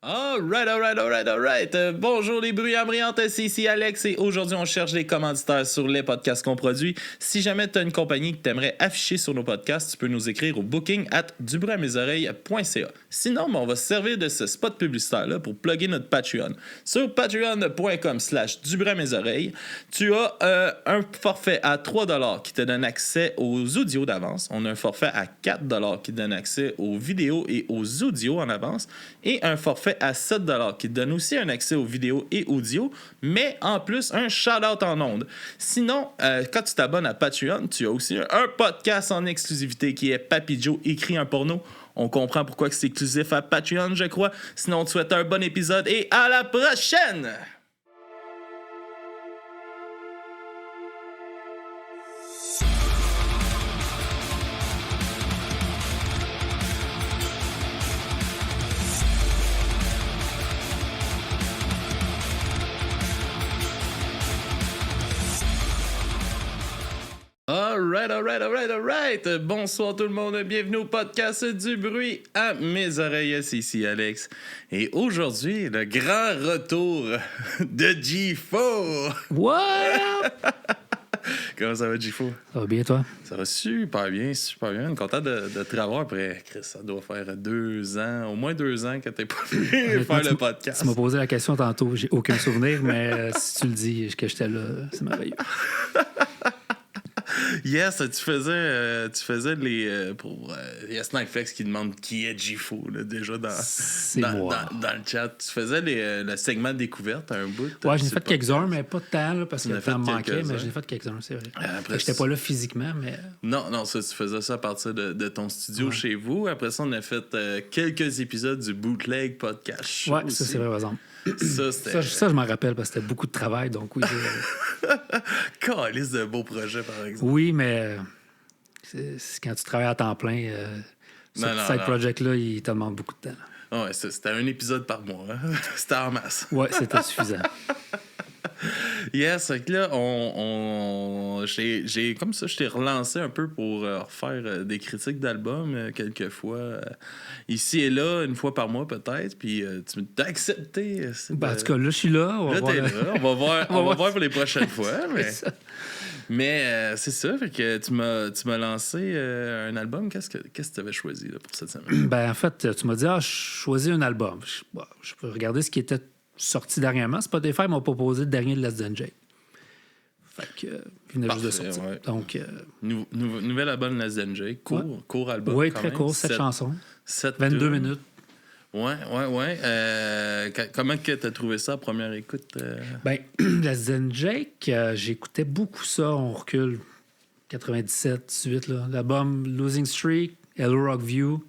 Alright. Bonjour les bruyants brillantes, c'est ici Alex et aujourd'hui on cherche des commanditaires sur les podcasts qu'on produit. Si jamais tu as une compagnie que tu aimerais afficher sur nos podcasts, tu peux nous écrire au booking@dubruitmesoreilles.ca. Sinon, on va se servir de ce spot publicitaire-là pour plugger notre Patreon. Sur patreon.com/dubruitmesoreilles, tu as un forfait à 3$ qui te donne accès aux audios d'avance. On a un forfait à 4$ qui te donne accès aux vidéos et aux audios en avance. Et un forfait à 7$ qui te donne aussi un accès aux vidéos et audio, mais en plus un shout-out en ondes. Sinon, quand tu t'abonnes à Patreon, tu as aussi un podcast en exclusivité qui est Papy Joe écrit un porno. On comprend pourquoi c'est exclusif à Patreon, je crois. Sinon, on te souhaite un bon épisode et à la prochaine! Alright. Bonsoir tout le monde, bienvenue au podcast du bruit à mes oreilles, c'est ici Alex. Et aujourd'hui, le grand retour de G4. What? Comment ça va, G4? Ça va bien, toi? Ça va super bien. Content de te revoir après, Chris, ça doit faire 2 ans, au moins 2 ans que t'es pas venu faire le podcast. Tu m'as posé la question tantôt, j'ai aucun souvenir, mais si tu le dis que j'étais là, c'est merveilleux. Yes, tu faisais les pour Yes Nightflex qui demande qui est G4 là, déjà dans le chat. Tu faisais le segment de découverte à un bout. Ouais, j'en ai fait quelques-uns, mais pas tant là, parce que le temps me manquait, mais j'en ai fait quelques-uns, c'est vrai. Après, j'étais pas là physiquement, mais. Non, ça, tu faisais ça à partir de ton studio chez vous. Après ça, on a fait quelques épisodes du Bootleg Podcast. Ouais, ça c'est vrai, par exemple. Ça, je m'en rappelle parce que c'était beaucoup de travail, donc oui. Calice de beaux projets, par exemple. Oui, mais c'est quand tu travailles à temps plein, ce side project-là, il te demande beaucoup de temps. Ouais, c'était un épisode par mois. Hein? C'était en masse. Ouais, c'était suffisant. Yes, fait que là, j'ai comme ça, je t'ai relancé un peu pour refaire des critiques d'albums quelques fois, ici et là, une fois par mois peut-être, puis tu m'as accepté. En tout cas, là, je suis là. On va voir pour les prochaines fois, mais c'est ça, fait que tu m'as lancé un album. Qu'est-ce que tu avais choisi là, pour cette semaine? Ben, en fait, tu m'as dit, je choisis un album. Je peux regarder ce qui était sorti dernièrement. Spotify m'a proposé le dernier de Less Than Jake. Fait que, il venait juste de sortir. Ouais. Donc, nouvel album de Less Than Jake. Court album. Oui, très court, 7 chansons. 22 minutes. Ouais. Comment tu as trouvé ça à première écoute? Ben, Less Than Jake, j'écoutais beaucoup ça. On recule 97, 18. Là. L'album Losing Streak, Hello Rock View.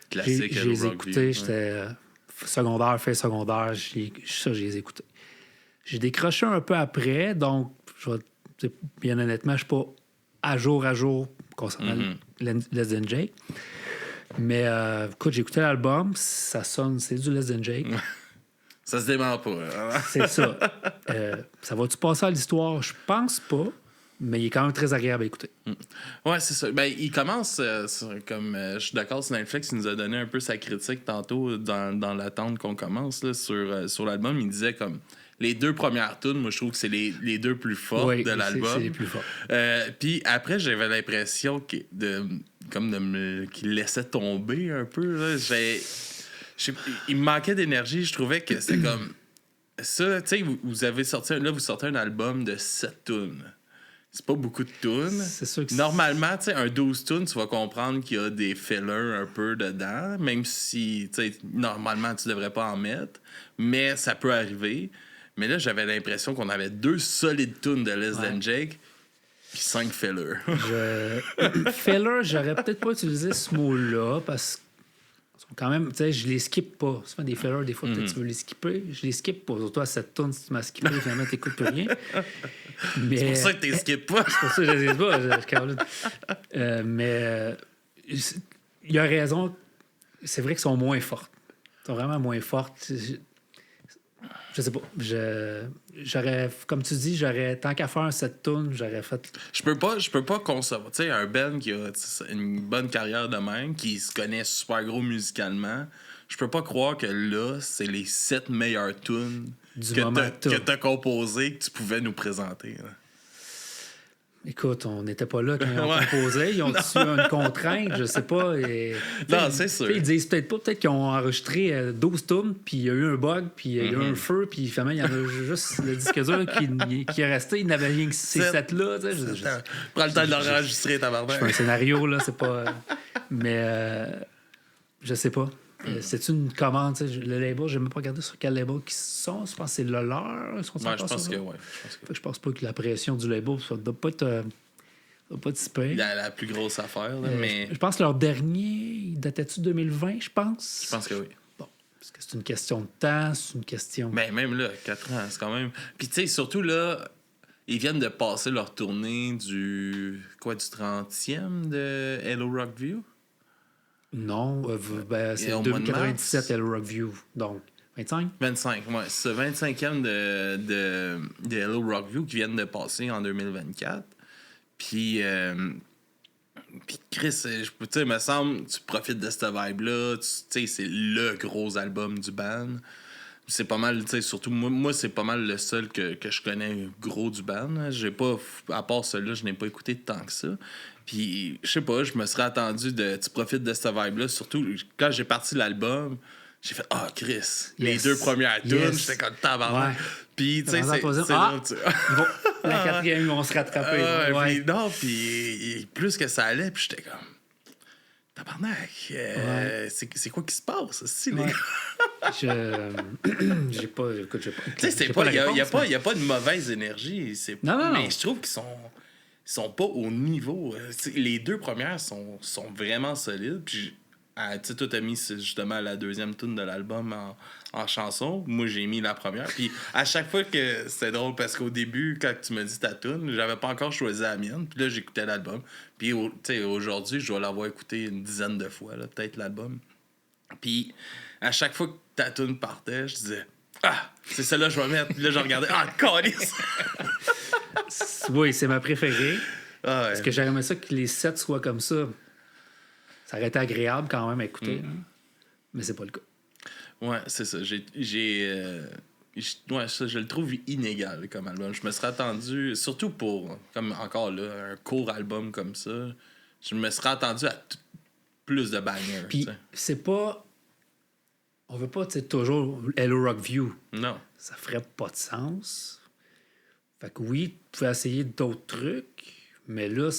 Classique, J'ai les écoutés. J'étais secondaire, fait secondaire. Je les ai écoutés. J'ai décroché un peu après, donc bien honnêtement, je ne suis pas à jour concernant Less Than Jake. Mais écoute, j'ai écouté l'album, ça sonne, c'est du Less Than Jake. Ça se dément pas. Hein? C'est ça. Ça va-tu passer à l'histoire? Je pense pas, mais il est quand même très agréable à écouter. Ouais, c'est ça. Ben, il commence, comme je suis d'accord, sur Netflix, il nous a donné un peu sa critique tantôt dans l'attente qu'on commence là, sur l'album. Il disait comme les 2 premières tunes, moi je trouve que c'est les 2 plus fortes de l'album. C'est les plus fortes. Puis après, j'avais l'impression qu'il laissait tomber un peu. Là. Il me manquait d'énergie. Je trouvais que c'était comme ça. Tu sais, vous sortez un album de 7 tunes. C'est pas beaucoup de tunes. C'est sûr que normalement, tu sais, un 12 tunes, tu vas comprendre qu'il y a des fillers un peu dedans, même si, tu sais, normalement, tu devrais pas en mettre. Mais ça peut arriver. Mais là, j'avais l'impression qu'on avait 2 solides tunes de Less Than Jake puis 5 fillers. Filler, j'aurais peut-être pas utilisé ce mot-là parce que quand même, tu sais, je les skip pas. Souvent des fillers, des fois, peut-être tu veux les skipper. Je les skip pas. Surtout à cette tune, si tu m'as skippé, finalement, t'écoutes plus rien. Mais... C'est pour ça que t'es skip pas. C'est pour ça que je les skip pas. Mais il a raison. C'est vrai qu'ils sont moins fortes. Ils sont vraiment moins fortes. Je sais pas. J'aurais, comme tu dis, tant qu'à faire cette tune, j'aurais fait. Je peux pas concevoir. Tu sais, un band qui a une bonne carrière de même, qui se connaît super gros musicalement, je peux pas croire que là, c'est les 7 meilleures tunes Du que moment que t'as composées que tu pouvais nous présenter. Là. Écoute, on n'était pas là quand ils ont Ouais. composé. Ils ont eu une contrainte, je sais pas. Non, c'est sûr. Ils disent peut-être pas, peut-être qu'ils ont enregistré 12 tunes, puis il y a eu un bug, puis il y a eu un feu, puis finalement, il y en a juste le disque dur qui est resté. Il n'avait rien que ces 7-là. Prends le temps de l'enregistrer, tabarnak. C'est un scénario, là, c'est pas. Mais je sais pas. C'est une commande, tu sais, le label, j'ai même pas regardé sur quel label qu'ils sont. Je pense que c'est le leur. Je pense que oui. Fait que je pense pas que la pression du label, ça doit pas être si pire. La plus grosse affaire, là, mais Je pense que leur dernier, il datait-tu de 2020, je pense? je pense que oui. Bon, parce que c'est une question de temps, c'est une question... Mais même là, 4 ans, c'est quand même... Puis tu sais, surtout là, ils viennent de passer leur tournée du 30e de Hello Rockview. Non, c'est Et au mois de 2097, mars? El Rockview. Donc, 25? 25, ouais. C'est ce 25e de Hello Rockview qui viennent de passer en 2024. Puis Chris, tu sais, me semble, tu profites de cette vibe-là. Tu sais, c'est le gros album du band. C'est pas mal, tu sais, surtout moi c'est pas mal le seul que je connais gros du band. J'ai pas, à part celui-là, je n'ai pas écouté tant que ça. Puis, je sais pas, je me serais attendu tu profites de cette vibe-là. Surtout, quand j'ai parti l'album, j'ai fait « Ah, Chris! » Les Yes. 2 premières tunes, Yes. j'étais comme tabarnak. Ouais. Puis, tu sais, Dans la troisième, c'est ah! là, tu- La quatrième, ils vont se rattraper. Ouais. Puis non, puis plus que ça allait, puis j'étais comme... Tabarnak! C'est quoi qui se passe, aussi, les Ouais. gars? J'ai pas... Écoute, j'ai pas... Tu sais, j'ai pas la il réponse, n'y a pas de mauvaise énergie. Non. Mais je trouve qu'ils sont pas au niveau. Les 2 premières sont vraiment solides. Puis, tu sais, toi, t'as mis justement la deuxième tune de l'album en chanson. Moi, j'ai mis la première. Puis, à chaque fois que c'est drôle, parce qu'au début, quand tu me dis ta tune, j'avais pas encore choisi la mienne. Puis là, j'écoutais l'album. Puis, tu sais, aujourd'hui, je dois l'avoir écouté une dizaine de fois, là, peut-être l'album. Puis, à chaque fois que ta tune partait, je disais Ah, c'est celle-là que je vais mettre. Puis là, je regardais Ah, calice! Oui, c'est ma préférée. Ah, ouais. Parce que j'aimerais ça que les 7 soient comme ça. Ça aurait été agréable quand même à écouter. Hein. Mais c'est pas le cas. Ouais, c'est ça. Ouais, ça, je le trouve inégal comme album. Je me serais attendu, surtout pour, comme encore là, un court album comme ça, je me serais attendu à plus de bangers. Puis t'sais. c'est pas... On veut pas, tu sais, toujours Hello Rockview. Non. Ça ferait pas de sens. Fait que oui, tu pouvais essayer d'autres trucs, mais là,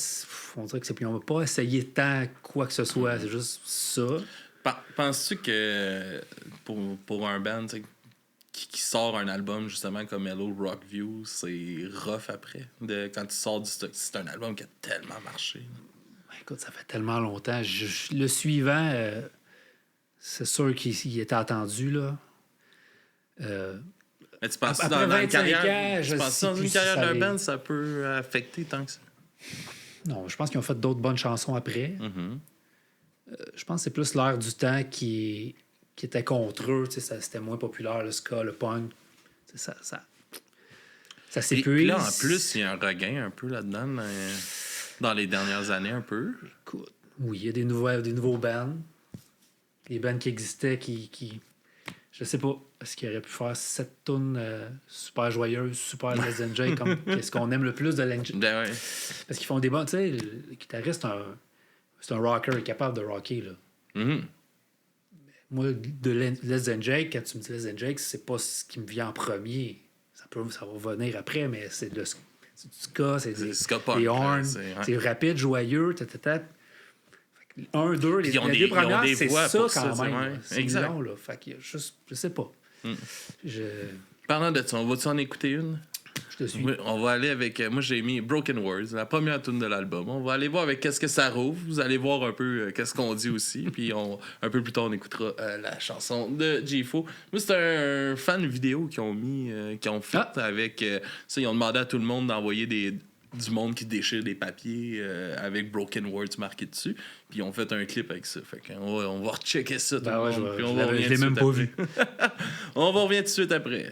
on dirait que on va pas essayer tant quoi que ce soit. C'est juste ça. Penses-tu que pour un band qui sort un album justement comme Hello Rockview, c'est rough après? Quand tu sors du stock, c'est un album qui a tellement marché. Écoute, ça fait tellement longtemps. Le suivant, c'est sûr qu'il était attendu, là. Mais tu penses Après dans une 25 carrière, ans, je tu penses sais dans plus une si carrière ça d'un allait. band, ça peut affecter tant que ça? Non, je pense qu'ils ont fait d'autres bonnes chansons après. Je pense que c'est plus l'air du temps qui était contre eux. Tu sais, c'était moins populaire, le ska, le punk. Tu sais, ça s'épuise. Puis là, en plus, il y a un regain un peu là-dedans dans les dernières années, un peu. Écoute, oui, il y a des nouveaux bands. Des bands qui existaient qui je sais pas, est-ce qu'ils auraient pu faire 7 tunes super joyeuses, super Let's Enjoy, comme qu'est-ce qu'on aime le plus de l'Enjoy. Ben ouais. Parce qu'ils font des bons... Tu sais, le guitariste, c'est un rocker, il est capable de rocker, là. Mhm. Moi, de Let's Enjoy, quand tu me dis Let's Enjoy, c'est pas ce qui me vient en premier. Ça va venir après, mais c'est du ska, c'est du ska punk, des horns, ouais. c'est rapide, joyeux, Un, deux, les Ils ont deux des premières, voix c'est ça pour quand ça, même. ouais. Là. C'est Exact. long, là. Fait qu'il y a juste... Je sais pas. Parlant de ça, on va-tu en écouter une? Je te suis. Oui, on va aller avec... moi, j'ai mis Broken Words, la première tune de l'album. On va aller voir avec qu'est-ce que ça rouvre. Vous allez voir un peu qu'est-ce qu'on dit aussi. Puis un peu plus tard, on écoutera la chanson de G-Fo. Moi, c'est un fan vidéo qu'ils ont fait avec... ça, ils ont demandé à tout le monde d'envoyer du monde qui déchire des papiers avec Broken Words marqués dessus. Puis ils ont fait un clip avec ça. Fait qu'on va rechecker ça tout Ben le ouais, monde. Puis on je va l'ai revenir même tout de pas suite après. On va revenir tout de suite après.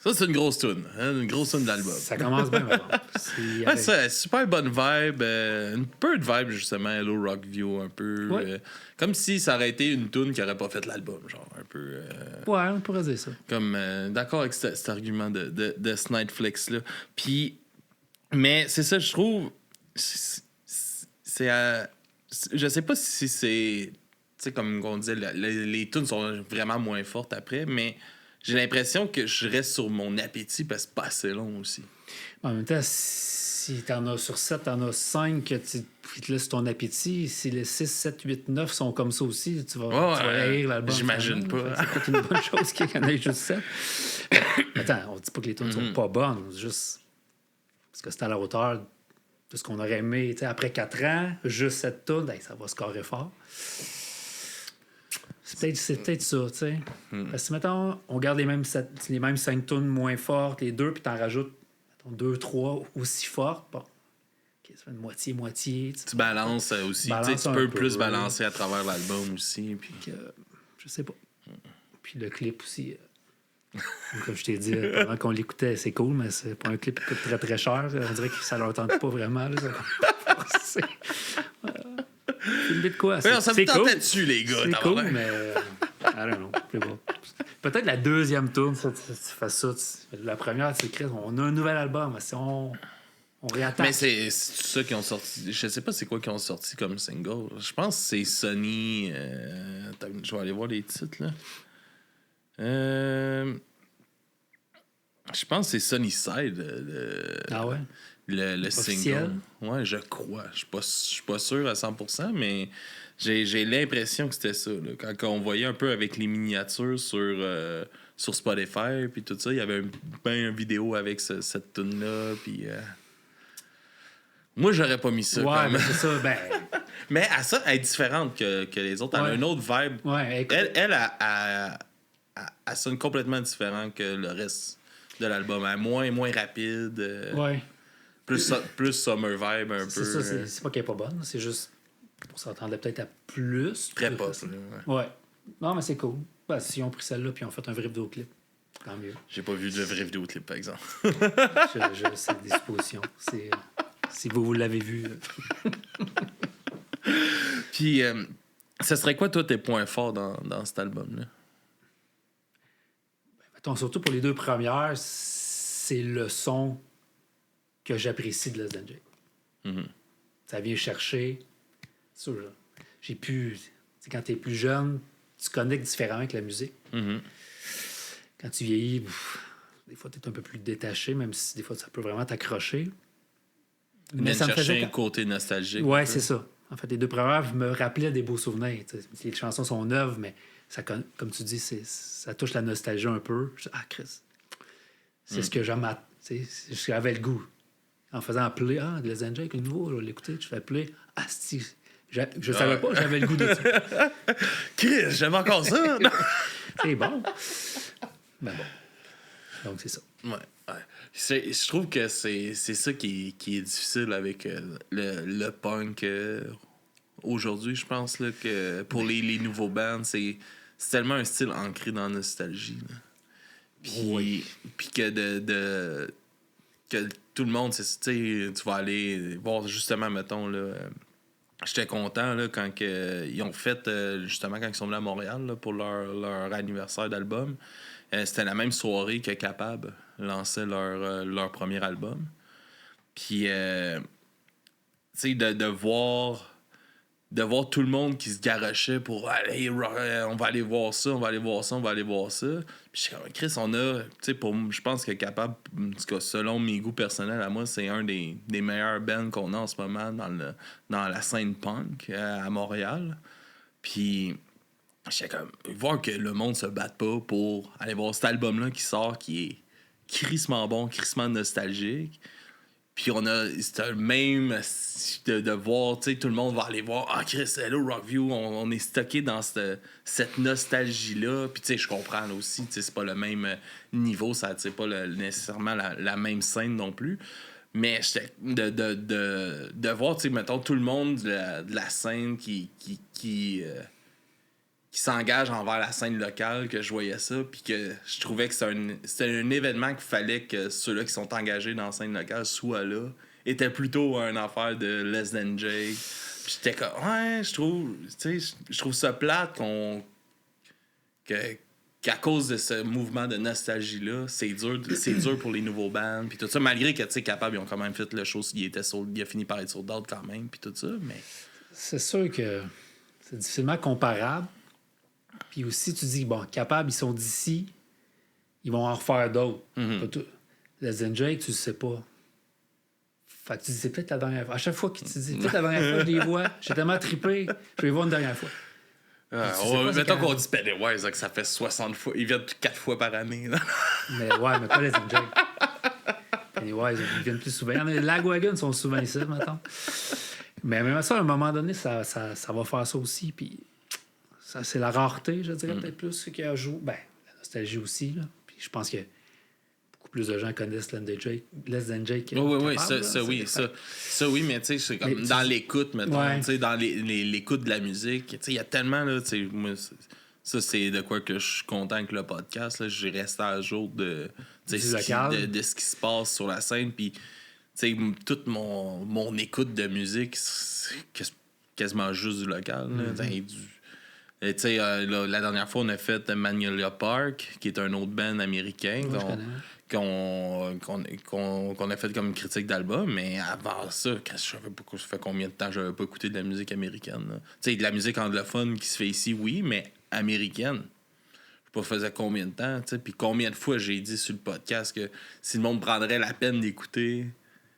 Ça, c'est une grosse tune. Hein? Une grosse tune d'album. Ça commence bien, mais bon. Ouais, c'est super bonne vibe. Une peu de vibe, justement, Hello Rockview, un peu. Ouais. Comme si ça aurait été une tune qui aurait pas fait l'album, genre, un peu. Ouais, on pourrait dire ça. Comme, d'accord avec cet argument de ce Netflix-là. Puis, mais c'est ça, je trouve. Je sais pas si c'est. Tu sais, comme on disait, les tunes sont vraiment moins fortes après, mais j'ai l'impression que je reste sur mon appétit parce que c'est pas assez long aussi. En même temps, si t'en as sur 7, t'en as 5 qui te laissent ton appétit. Si les 6, 7, 8, 9 sont comme ça aussi, tu vas haïr l'album. J'imagine pas. C'est peut-être une bonne chose qu'il y en ait juste 7. Attends, on dit pas que les tunes sont pas bonnes, juste parce que c'est à la hauteur de ce qu'on aurait aimé. T'sais, après 4 ans, juste cette tune, ça va scorer fort. C'est peut-être ça, tu sais. Parce que, mettons, on garde les mêmes 5 tunes moins fortes, les deux, puis t'en rajoutes 2, 3 aussi fortes. Bon, okay, ça fait une moitié-moitié. Tu balances aussi. Tu peux plus balancer à travers l'album aussi. Puis... je sais pas. Puis le clip aussi. Comme je t'ai dit, pendant qu'on l'écoutait, c'est cool, mais c'est pas un clip qui coûte très très cher. On dirait que ça leur tente pas vraiment. Là, c'est une bite de quoi? Ouais, ça me tentait dessus, les gars. C'est cool, mais I don't know. Peut-être la deuxième tourne, tu fais ça. La première, c'est Chris, on a un nouvel album. Si on réattaque. Mais c'est ça qui ont sorti. Je sais pas c'est quoi qui ont sorti comme single. Je pense que c'est Sony. Je vais aller voir les titres, là. Je pense que c'est Sunny Side. Ah ouais? Le single. Ouais, je crois. Je suis pas sûr à 100%, mais j'ai l'impression que c'était ça. Là. Quand on voyait un peu avec les miniatures sur Spotify puis tout ça, il y avait une vidéo avec cette tune-là. Puis moi, j'aurais pas mis ça. Ouais, mais c'est ça. Ben... mais à ça, elle est différente que les autres. Elle a une autre vibe. Ouais, elle sonne complètement différent que le reste de l'album. Elle est moins rapide. Ouais. Plus summer vibe un peu. C'est ça, c'est pas qu'elle est pas bonne, c'est juste on s'entendait peut-être à plus. Très pop. Ouais. Non, mais c'est cool. Ben, si on pris celle-là puis on fait un vrai vidéoclip, tant mieux. J'ai pas vu de vrai vidéoclip, par exemple. C'est des suppositions. Si vous l'avez vu. Puis, ce serait quoi, toi, tes points forts dans cet album-là? Mettons, surtout pour les deux premières, c'est le son que j'apprécie de Less Than Jake. Mm-hmm. Ça vient chercher. C'est sûr, là. J'ai pu. Quand t'es plus jeune, tu connectes différemment avec la musique. Mm-hmm. Quand tu vieillis, des fois, t'es un peu plus détaché, même si des fois, ça peut vraiment t'accrocher. Mais ça me faisait un côté nostalgique. Ouais, c'est ça. En fait, les deux premières me rappelaient des beaux souvenirs. Les chansons sont neuves, mais ça, comme tu dis, ça touche la nostalgie un peu. Chris, c'est ce que j'aime. J'avais le goût. En faisant play, Less Than Jake, le nouveau, je vais l'écouter, je fais play. Si, je savais pas, j'avais le goût de ça. Chris, j'aime encore ça! C'est bon. Ben bon. Donc, c'est ça. Ouais. Je trouve que c'est ça qui est difficile avec le punk aujourd'hui, je pense, là, que pour les nouveaux bands, c'est tellement un style ancré dans la nostalgie. Puis que que tout le monde, tu vas aller voir justement, mettons, là, j'étais content là, quand ils ont fait, justement, quand ils sont venus à Montréal là, pour leur anniversaire d'album. C'était la même soirée que Capable lançait leur premier album. Puis, tu sais, de voir tout le monde qui se garochait pour aller, on va aller voir ça, on va aller voir ça, on va aller voir ça. Puis, je suis comme, Chris, on a, tu sais, je pense que Capable, en tout cas, selon mes goûts personnels, à moi, c'est un des meilleurs bands qu'on a en ce moment dans la scène punk à Montréal. Puis, j'étais comme, voir que le monde se batte pas pour aller voir cet album-là qui sort, qui est crissement bon, crissement nostalgique. Puis c'était le même de voir, tu sais, tout le monde va aller voir, Chris, hello Rockview, on est stocké dans cette nostalgie-là. Puis tu sais, je comprends là, aussi, tu sais, c'est pas le même niveau, ça, tu sais, pas nécessairement la même scène non plus. Mais j'étais de voir, tu sais, mettons, tout le monde de la scène qui s'engagent envers la scène locale que je voyais ça, puis que je trouvais que c'était un événement qu'il fallait que ceux-là qui sont engagés dans la scène locale soient là. Était plutôt une affaire de Less Than Jake. Puis j'étais comme, ouais, je trouve ça plate qu'à cause de ce mouvement de nostalgie-là, c'est dur pour les nouveaux bands, puis tout ça, malgré que, tu sais, Capable, ils ont quand même fait le show, il a fini par être sold out quand même, puis tout ça, mais... C'est sûr que c'est difficilement comparable. Puis aussi, tu dis, bon, Capable, ils sont d'ici, ils vont en refaire d'autres. Les Jake, tu le sais pas. Fait que tu dis, c'est peut-être la dernière fois. À chaque fois que tu dis, peut-être la dernière fois, je les vois, j'ai tellement trippé, je vais les voir une dernière fois. Mettons qu'on dit Pennywise, que ça fait 60 fois. Ils viennent 4 fois par année. Là. Mais pas les Jake. Pennywise, ils viennent plus souvent. Les Lagwagon sont souvent ici, maintenant. Mais même ça, à un moment donné, ça va faire ça aussi. Puis ça, c'est la rareté, je dirais, peut-être plus qui ajoute. Ben, la nostalgie aussi. Là. Puis je pense que beaucoup plus de gens connaissent Less Than Jake. Oui, ça, oui, mais tu sais, c'est comme dans l'écoute, mettons, tu sais, dans l'écoute de la musique, tu sais, il y a tellement, là, tu sais, moi, ça, c'est de quoi que je suis content avec le podcast, là, j'ai resté à jour de ce qui se passe sur la scène, puis, tu sais, toute mon écoute de musique, c'est quasiment juste du local, là, tu sais, la dernière fois, on a fait Magnolia Park, qui est un autre band américain qu'on a fait comme critique d'album, mais avant ça, je savais pas, ça fait combien de temps j'avais pas écouté de la musique américaine. Tu sais, de la musique anglophone qui se fait ici, oui, mais américaine. Je sais pas, faisait combien de temps, tu sais, puis combien de fois j'ai dit sur le podcast que si le monde prendrait la peine d'écouter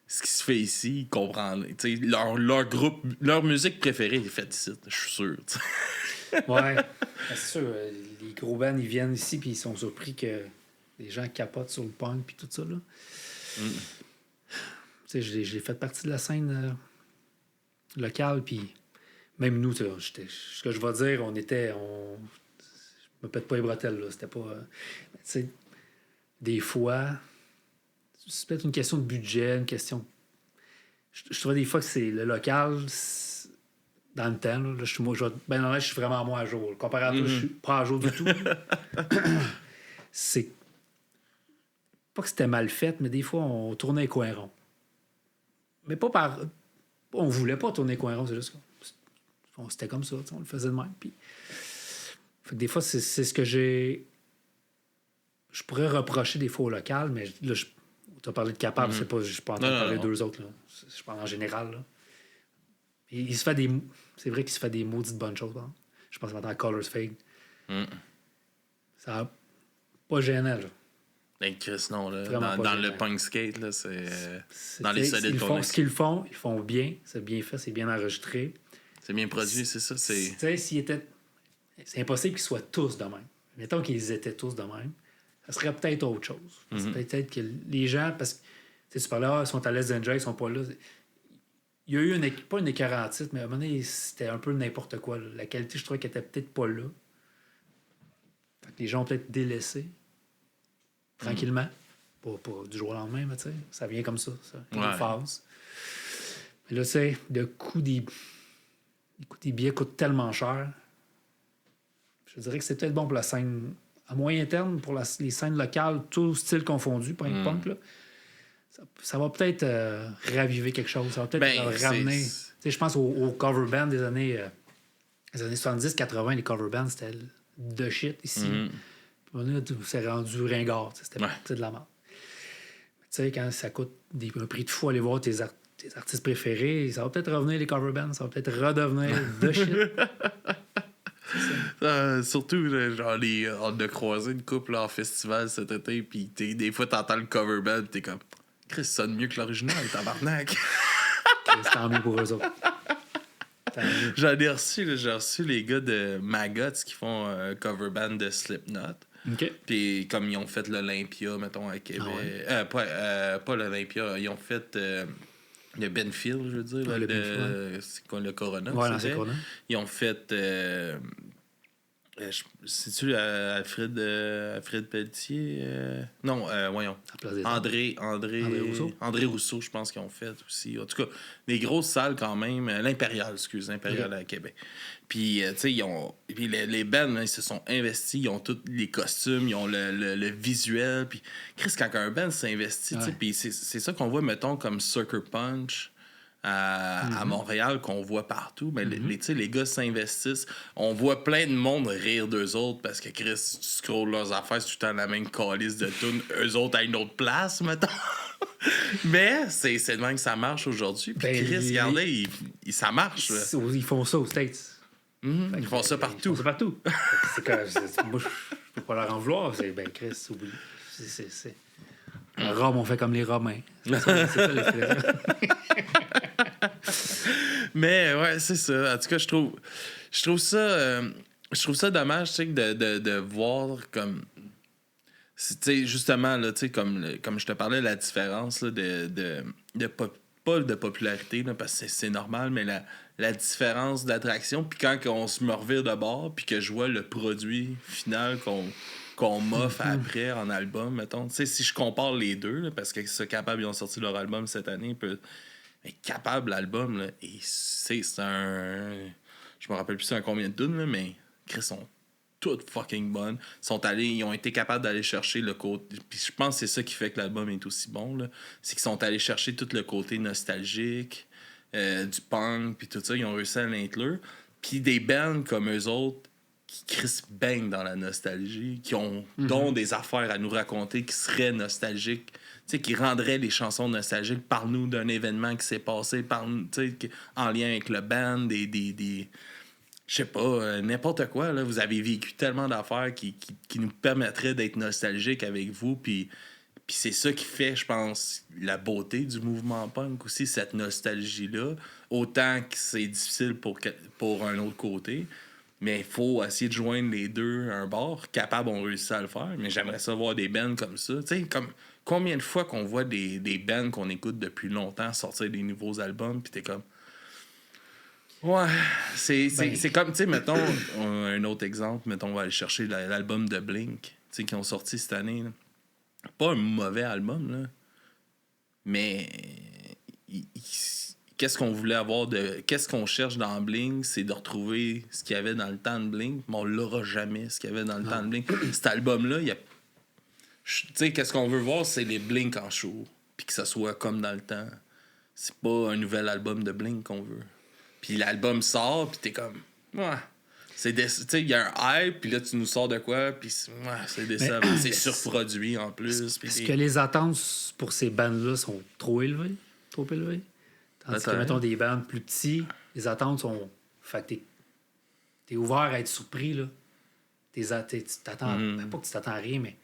ce qui se fait ici, ils comprendraient. Tu sais, leur groupe, leur musique préférée est faite ici, je suis sûr, tu sais. Ouais, c'est sûr. Les gros bands, ils viennent ici puis ils sont surpris que les gens capotent sur le punk puis tout ça. Là. Tu sais, j'ai fait partie de la scène locale puis même nous, ce que je vais dire, je me pète pas les bretelles, là. C'était pas... tu sais, des fois, c'est peut-être une question de budget, une question... Je trouvais des fois que c'est le local... Dans le temps, là, je suis vraiment moins à jour. Comparé à toi, je suis pas à jour du tout. C'est pas que c'était mal fait, mais des fois, on tournait les coins ronds. Mais pas par... On voulait pas tourner les coins ronds, c'est juste que c'était comme ça, on le faisait de même. Puis... Fait que des fois, c'est ce que j'ai... Je pourrais reprocher des fois au local, mais là, tu as parlé de Capable, je suis pas en train de parler d'eux autres. Là. Je parle en général. Là. Il se fait des... C'est vrai qu'il se fait des maudites bonnes choses. Hein? Je pense maintenant à Colors Fade. Ça pas gênant, là. Ben, Chris, non, là. Dans le punk skate, là, c'est dans les solides ce qu'ils font, ils font bien. C'est bien fait, c'est bien enregistré. C'est bien produit, c'est ça. Tu sais, c'est impossible qu'ils soient tous de même. Mettons qu'ils étaient tous de même. Ça serait peut-être autre chose. Peut-être que les gens, parce que tu parlais, ils sont à Less Than Jake, ils sont pas là. Il y a eu pas une écart en titre, mais à un moment donné, c'était un peu n'importe quoi. Là. La qualité, je trouvais qu'elle était peut-être pas là. Fait que les gens ont peut-être délaissé. Tranquillement. Pas du jour au lendemain, mais tu sais, ça vient comme ça. Une phase. Mais là, c'est le coût des billets coûte tellement cher. Je dirais que c'est peut-être bon pour la scène à moyen terme, pour les scènes locales, tout style confondu, punk, là. Ça va peut-être raviver quelque chose. Ça va peut-être ramener. Je pense aux cover bands des années 70-80, les cover bands, c'était de shit ici. C'est rendu ringard. C'était de la merde. Tu sais, quand ça coûte un prix de fou aller voir tes artistes préférés, ça va peut-être revenir les cover bands, ça va peut-être redevenir de shit. Surtout, genre, on a croisé une couple en festival cet été, puis des fois, t'entends le cover band, t'es comme, Chris, ça sonne mieux que l'original, tabarnak. C'est tant mieux pour eux autres. J'ai reçu les gars de Maggots qui font un cover band de Slipknot. Puis comme ils ont fait l'Olympia, mettons, à Québec. Pas l'Olympia, ils ont fait le Benfield, je veux dire. C'est quoi le Corona? Ouais, c'est Corona. Ils ont fait C'est-tu Alfred Pelletier? Non, voyons. André Rousseau. André Rousseau, je pense qu'ils ont fait aussi. En tout cas, des grosses salles quand même. L'Impérial à Québec. Puis, tu sais, puis les bands, ils se sont investis. Ils ont tous les costumes, ils ont le visuel. Puis, Chris, quand un band s'investit, tu sais, puis c'est ça qu'on voit, mettons, comme Sucker Punch. À Montréal qu'on voit partout, mais les gars s'investissent. On voit plein de monde rire d'eux autres parce que Chris, tu scrolles leurs affaires, c'est tout le temps la même calice de tunes, eux autres à une autre place, mettons. Mais c'est de même que ça marche aujourd'hui. Puis Chris, regardez, ça marche. Ils font ça aux States. Ils font ça partout. Moi, je peux pas leur en vouloir. Ben, Chris, oublie. Rome, on fait comme les Romains. C'est ça l'expression. Mais ouais, c'est ça. En tout cas, je trouve ça dommage, tu sais, de voir comme, tu sais, justement là, tu sais, comme je te parlais, la différence là, pas de popularité là, parce que c'est normal, mais la différence d'attraction. Puis quand on se me revire de bord, puis que je vois le produit final qu'on m'offre après en album, mettons. Tu sais, si je compare les deux, là, parce que ce Capable, ils ont sorti leur album cette année, mais Capable, l'album, là, et c'est un... Je me rappelle plus c'est un combien de tunes, là, mais Chris, sont toutes fucking bonnes. Ils ont été capables d'aller chercher le côté... Puis je pense que c'est ça qui fait que l'album est aussi bon, là. C'est qu'ils sont allés chercher tout le côté nostalgique, du punk, puis tout ça. Ils ont réussi à l'inclure. Puis des bands comme eux autres, qui Chris baignent dans la nostalgie, qui ont dont des affaires à nous raconter qui seraient nostalgiques, tu sais, qui rendraient les chansons nostalgiques. Parle-nous d'un événement qui s'est passé, en lien avec le band, des je sais pas, n'importe quoi. Là. Vous avez vécu tellement d'affaires qui nous permettraient d'être nostalgiques avec vous, puis c'est ça qui fait, je pense, la beauté du mouvement punk aussi, cette nostalgie-là. Autant que c'est difficile pour un autre côté. Mais il faut essayer de joindre les deux à un bord. Capable, on réussit à le faire. Mais j'aimerais ça voir des bands comme ça. Tu sais, comme combien de fois qu'on voit des bands qu'on écoute depuis longtemps sortir des nouveaux albums, puis t'es comme... Ouais, c'est comme, tu sais, mettons, un autre exemple, mettons, on va aller chercher l'album de Blink, tu sais, qui ont sorti cette année. Là. Pas un mauvais album, là. Mais... Qu'est-ce qu'on voulait avoir qu'est-ce qu'on cherche dans Blink, c'est de retrouver ce qu'il y avait dans le temps de Blink, mais on l'aura jamais, ce qu'il y avait dans le temps de Blink. Cet album-là, tu sais, qu'est-ce qu'on veut voir, c'est les Blink en show, puis que ça soit comme dans le temps. C'est pas un nouvel album de Blink qu'on veut. Puis l'album sort, puis t'es comme... Ouais. Tu sais, il y a un hype, puis là, tu nous sors de quoi, puis c'est décevant. C'est surproduit, en plus. Est-ce que les attentes pour ces bandes-là sont trop élevées? Trop élevées? Tandis que, mettons, des bandes plus petits, les attentes sont... Fait que t'es ouvert à être surpris, là. Tu t'attends... Même pas que tu t'attends à rien, mais...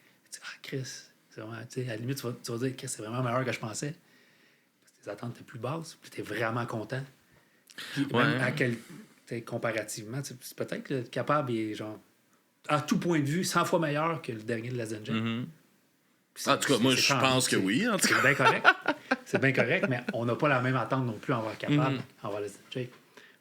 Chris, c'est vraiment... À la limite, tu vas dire, Chris, c'est vraiment meilleur que je pensais. Parce que tes attentes étaient plus basses, puis t'es vraiment content. Puis même à quel... comparativement, c'est peut-être que Capable est, genre... À tout point de vue, 100 fois meilleur que le dernier de la Zenja. En tout cas, moi, je pense que oui. En tout cas. C'est bien correct. C'est bien correct, mais on n'a pas la même attente non plus envers Capable, envers la Zenja.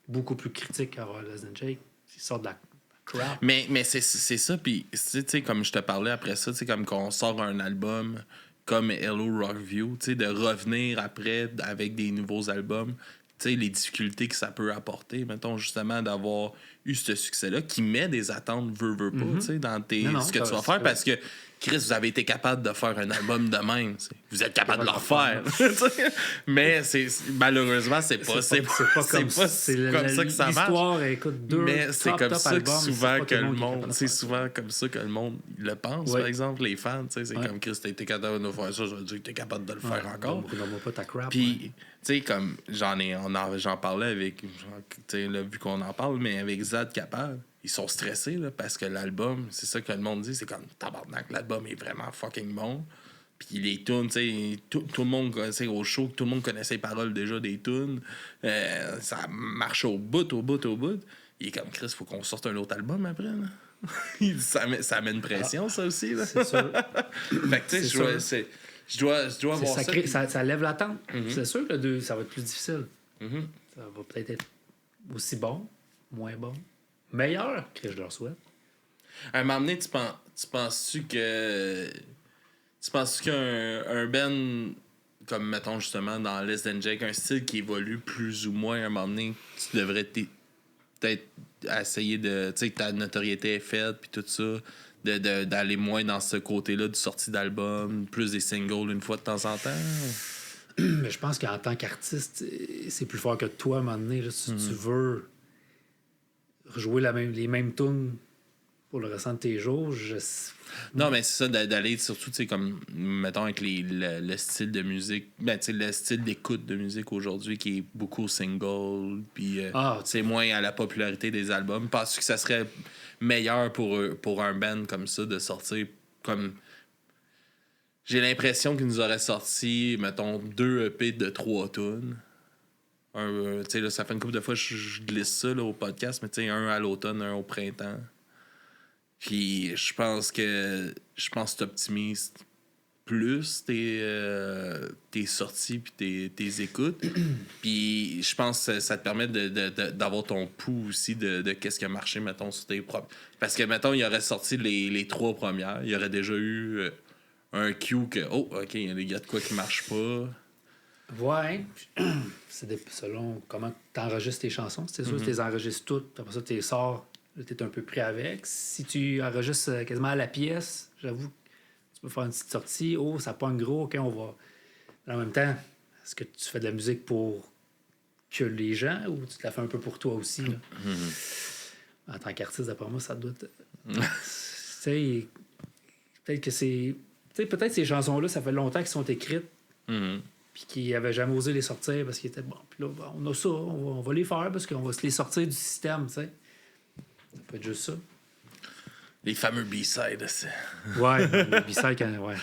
Beaucoup plus critique envers la Zenja. Ils sortent de la crap. Mais c'est ça, puis, tu sais, comme je te parlais après ça, tu sais, comme qu'on sort un album comme Hello Rockview, tu sais, de revenir après avec des nouveaux albums, tu sais, les difficultés que ça peut apporter, mettons, justement, d'avoir eu ce succès-là, qui met des attentes, veux pas, tu sais, dans ce que tu vas faire, parce que Chris, vous avez été capable de faire un album de même. Vous êtes capable de le refaire. Mais malheureusement, c'est pas comme ça que ça marche. L'histoire, écoute, mais c'est comme ça que souvent que le monde... C'est souvent comme ça que le monde le pense, par exemple, les fans. C'est comme Chris, t'as été capable de faire ça, je veux dire que t'es capable de le faire encore. Donne-moi pas ta crap. Puis, tu sais, comme j'en parlais avec... vu qu'on en parle, mais avec Zad Capable. Ils sont stressés là, parce que l'album, c'est ça que le monde dit, c'est comme tabarnak, l'album est vraiment fucking bon. Puis les tunes, tu sais, tout le monde, au show, tout le monde connaissait les paroles déjà des tunes. Ça marche au bout. Il est comme Chris, faut qu'on sorte un autre album après. Là. ça met une pression, ça aussi. Là. C'est sûr. Fait que tu sais, je dois voir ça. Ça lève l'attente. C'est sûr que ça va être plus difficile. Ça va peut-être être aussi bon, moins bon. Meilleur que je leur souhaite. À un moment donné, tu penses-tu que. Tu penses qu'un band, comme mettons justement dans Less Than Jake, un style qui évolue plus ou moins, à un moment donné, tu devrais peut-être essayer de. Tu sais, que ta notoriété est faite, puis tout ça, d'aller moins dans ce côté-là de sortie d'album, plus des singles une fois de temps en temps? Mais je pense qu'en tant qu'artiste, c'est plus fort que toi à un moment donné. Là, si tu veux rejouer les mêmes tunes pour le restant de tes jours, Non, mais c'est ça, d'aller surtout, tu sais, comme, mettons, avec le style de musique, ben, tu sais, le style d'écoute de musique aujourd'hui qui est beaucoup single, puis c'est moins à la popularité des albums. Penses-tu que ça serait meilleur pour un band comme ça de sortir comme. J'ai l'impression qu'ils nous auraient sorti, mettons, 2 EP de 3 tunes. Tu sais, là, ça fait une couple de fois que je glisse ça là, au podcast, mais tu sais, un à l'automne, un au printemps. Puis je pense que tu optimises plus tes sorties puis tes écoutes. Puis je pense que ça te permet d'avoir ton pouls aussi de qu'est-ce qui a marché, mettons, sur tes propres. Parce que, mettons, il aurait sorti les 3 premières. Il y aurait déjà eu un cue que, oh, OK, il y a des gars de quoi qui marchent pas. Ouais. C'est selon comment tu enregistres tes chansons. C'est sûr que tu les enregistres toutes. Après ça, tu les sors. Tu es un peu pris avec. Si tu enregistres quasiment à la pièce, j'avoue, tu peux faire une petite sortie. Oh, ça pogne gros, OK, on va. Mais en même temps, est-ce que tu fais de la musique pour que les gens ou tu te la fais un peu pour toi aussi? Là? En tant qu'artiste, d'après moi, ça doit être. Tu sais, peut-être que c'est. Tu sais, peut-être ces chansons-là, ça fait longtemps qu'elles sont écrites. Puis qu'ils n'avaient jamais osé les sortir parce qu'ils étaient bon. Puis là, on a ça, on va les faire parce qu'on va se les sortir du système, tu sais. Ça peut être juste ça. Les fameux B-sides. Ouais, les B-sides, ouais.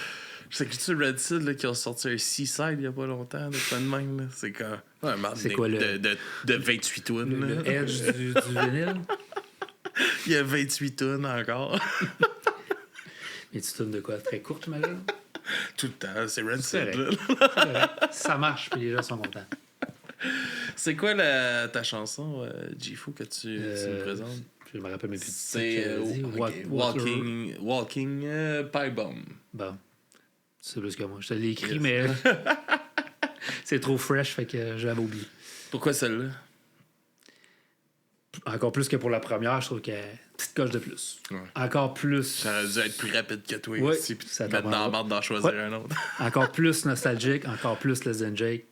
Je sais que tu Red Seed là, qui ont sorti un C-side il n'y a pas longtemps, de pas de même. Là. C'est comme un marque de 28 tonnes. Le edge du vinyle. Il y a 28 tonnes encore. Et tu tonnes de quoi? Très courte, j'imagine? Tout le temps, c'est Red Seed. Ça marche, puis les gens sont contents. C'est quoi ta chanson, G-Fou, que tu me présentes? Je me rappelle mes petits c'est Walking Pie Bomb. Bon. C'est plus que moi. Je te l'ai écrit, mais c'est trop fresh, fait que j'avais oublié. Pourquoi celle-là? Encore plus que pour la première, je trouve qu'elle est une petite coche de plus. Ouais. Encore plus. Ça aurait dû être plus rapide que toi oui, aussi, puis te mettre dans la marde d'en choisir un autre. Encore plus nostalgique, encore plus Less Than Jake,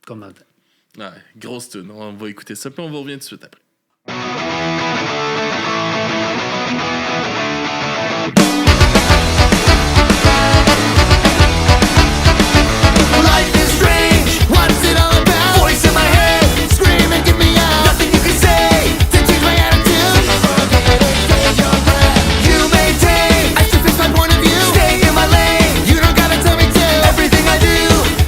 comme dans le temps. Ouais, grosse tune. On va écouter ça, puis on va revenir tout de suite après. Life is strange, what's it all about? Voice in my head, screaming, get me out. Nothing you can say to change my attitude. Forget it, hold your breath. You maintain, I still fix my point of view. Stay in my lane, you don't gotta tell me to. Everything I do,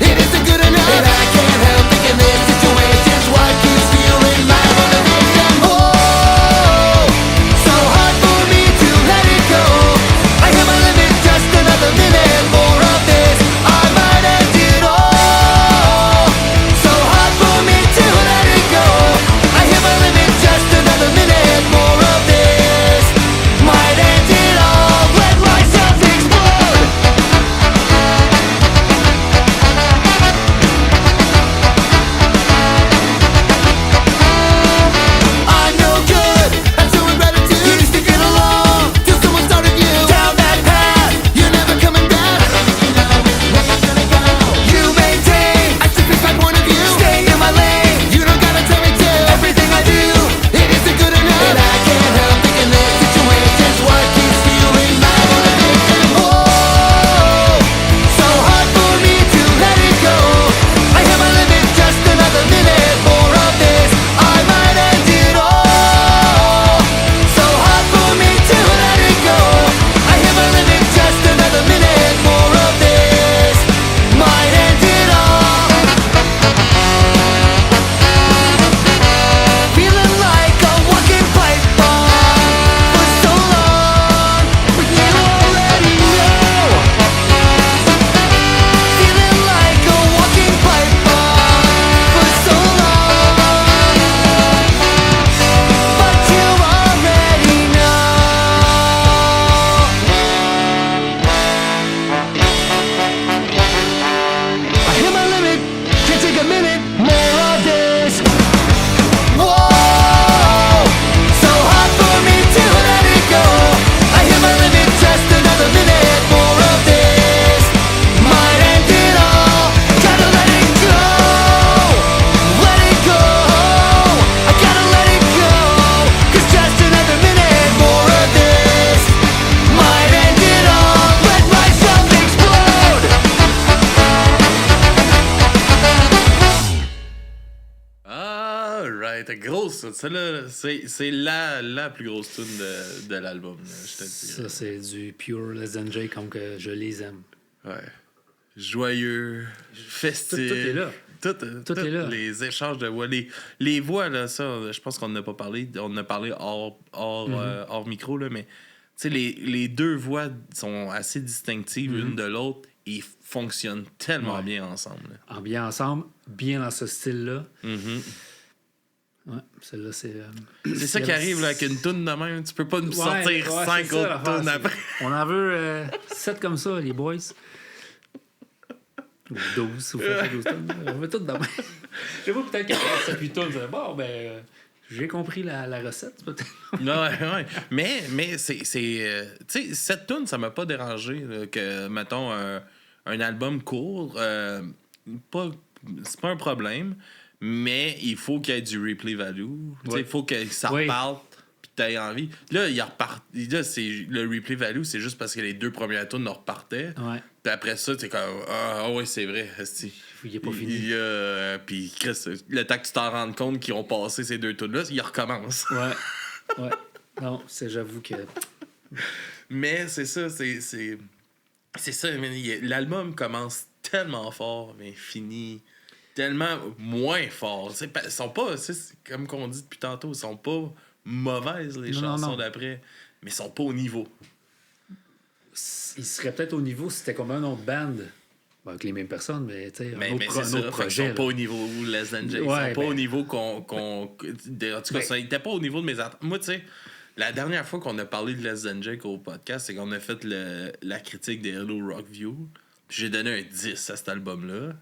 it isn't good enough. And I can't help thinking this situation's what keeps fueling my motivation. T'es grosse, celle-là, c'est la plus grosse tune de l'album, là, je te dis. Ça, c'est du pure Less Than Jake comme que je les aime. Ouais. Joyeux, festif. Tout est là. Tout est là. Les échanges de voix. Les voix, là, ça, je pense qu'on n'a pas parlé. On en a parlé hors micro, là, mais tu sais, les deux voix sont assez distinctives l'une de l'autre et fonctionnent tellement bien ensemble. Là. Bien ensemble, bien dans ce style-là. Mm-hmm. Ouais, celle-là, c'est... C'est ça qui arrive là, avec une toune de même. Tu peux pas nous sortir 5 autres tounes après. On en veut 7 comme ça, les boys. Ou 12, ou 12 tonnes. On veut tout de même. Je sais pas, peut-être qu'il y a 7-8 tonnes. Bon, ben, j'ai compris la recette, peut-être. Ouais. Mais c'est tu sais, cette tune, ça m'a pas dérangé là, que, mettons, un album court, c'est pas un problème, mais il faut qu'il y ait du replay value. Tu sais, il faut que ça reparte puis t'aies envie. Là, là, le replay value, c'est juste parce que les 2 premières tunes repartaient. Ouais. Puis après ça, t'es comme ouais, c'est vrai. Il est pas fini. Puis Chris, le temps que tu t'en rendes compte qu'ils ont passé ces 2 tunes-là, ils recommencent. Ouais. Non, j'avoue que... Mais c'est ça, c'est ça. L'album commence tellement fort, mais finit tellement moins fort. Ils sont pas, comme qu'on dit depuis tantôt, ils sont pas mauvaises, les chansons d'après, mais ils sont pas au niveau. Il serait peut-être au niveau si c'était comme un autre band. Bon, avec les mêmes personnes, mais tu sais, un autre projet. Ils sont pas au niveau Less Than Jake. Ils sont pas au niveau en tout cas, ça n'était pas au niveau de mes attentes. Moi, tu sais, la dernière fois qu'on a parlé de Less Than Jake au podcast, c'est qu'on a fait la critique des Hello Rockview. J'ai donné un 10 à cet album-là.